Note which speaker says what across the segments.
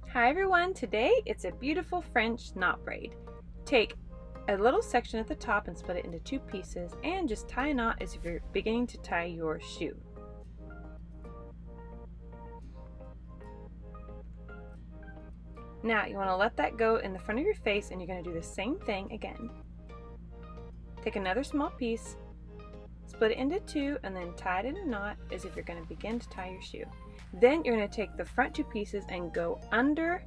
Speaker 1: Hi everyone, today it's a beautiful French knot braid. Take a little section at the top and split it into two pieces and just tie a knot as if you're beginning to tie your shoe. Now you want to let that go in the front of your face and you're going to do the same thing again. Take another small piece, split it into two, and then tie it in a knot as if you're going to begin to tie your shoe. Then you're going to take the front two pieces and go under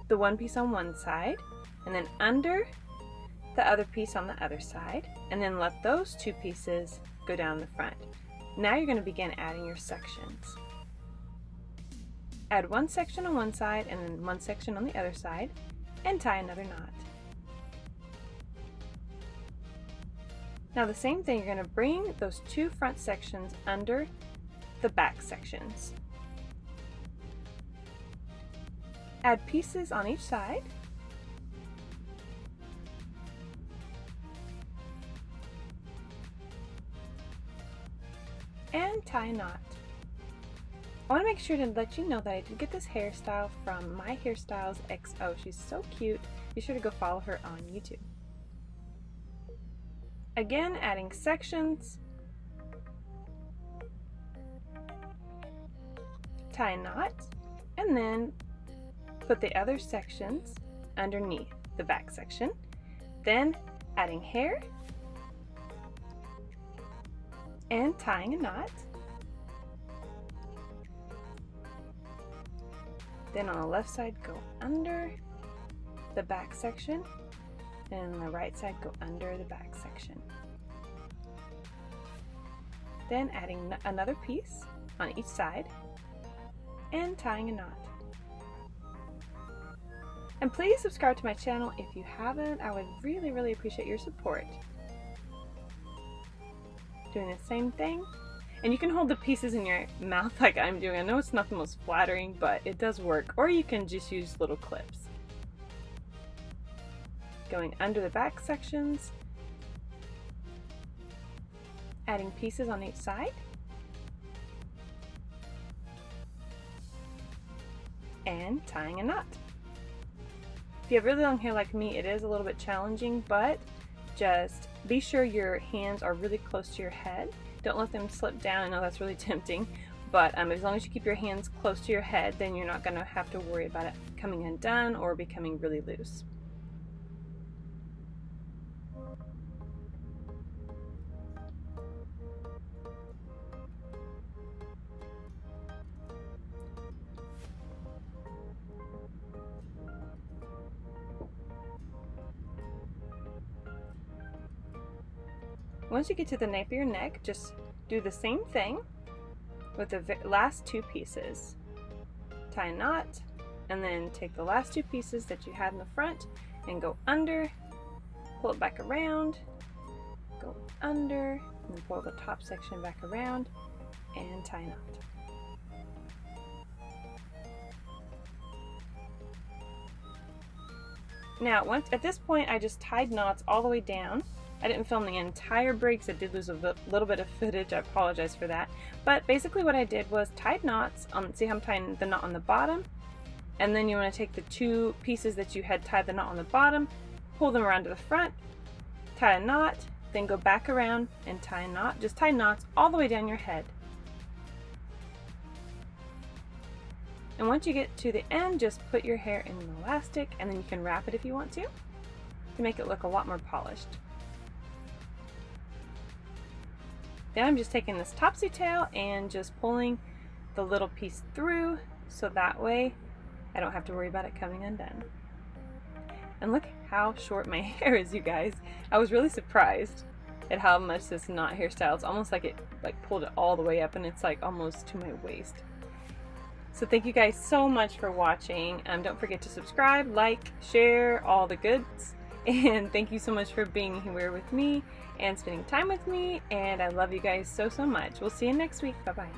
Speaker 1: the one piece on one side, and then under the other piece on the other side, and then let those two pieces go down the front. Now you're going to begin adding your sections. Add one section on one side and then one section on the other side, and tie another knot. Now the same thing, you're going to bring those two front sections under the back sections. Add pieces on each side. And tie a knot. I want to make sure to let you know that I did get this hairstyle from My Hairstyles XO. She's so cute. Be sure to go follow her on YouTube. Again, adding sections. Tie a knot, and then put the other sections underneath the back section. Then adding hair and tying a knot. Then on the left side, go under the back section, and on the right side, go under the back section. Then adding another piece on each side and tying a knot. And please subscribe to my channel if you haven't. I would really appreciate your support. Doing the same thing. And you can hold the pieces in your mouth like I'm doing. I know it's not the most flattering, but it does work. Or you can just use little clips. Going under the back sections. Adding pieces on each side. And tying a knot. If you have really long hair like me, it is a little bit challenging, but just be sure your hands are really close to your head. Don't let them slip down. I know that's really tempting, but as long as you keep your hands close to your head, then you're not going to have to worry about it coming undone or becoming really loose. Once you get to the nape of your neck, just do the same thing with the last two pieces. Tie a knot, and then take the last two pieces that you had in the front and go under, pull it back around, go under, and then pull the top section back around, and tie a knot. Now, at this point, I just tied knots all the way down. I didn't film the entire braid because I did lose a little bit of footage. I apologize for that. But basically what I did was tied knots. See how I'm tying the knot on the bottom? And then you want to take the two pieces that you had tied the knot on the bottom, pull them around to the front, tie a knot, then go back around and tie a knot. Just tie knots all the way down your head. And once you get to the end, just put your hair in an elastic, and then you can wrap it if you want to make it look a lot more polished. Then I'm just taking this topsy tail and just pulling the little piece through, so that way I don't have to worry about it coming undone. And look how short my hair is, you guys. I was really surprised at how much this knot hairstyle is. Almost like it pulled it all the way up, and it's like almost to my waist. So thank you guys so much for watching. Don't forget to subscribe, like, share, all the goods. And thank you so much for being here with me and spending time with me. And I love you guys so much. We'll see you next week. Bye-bye.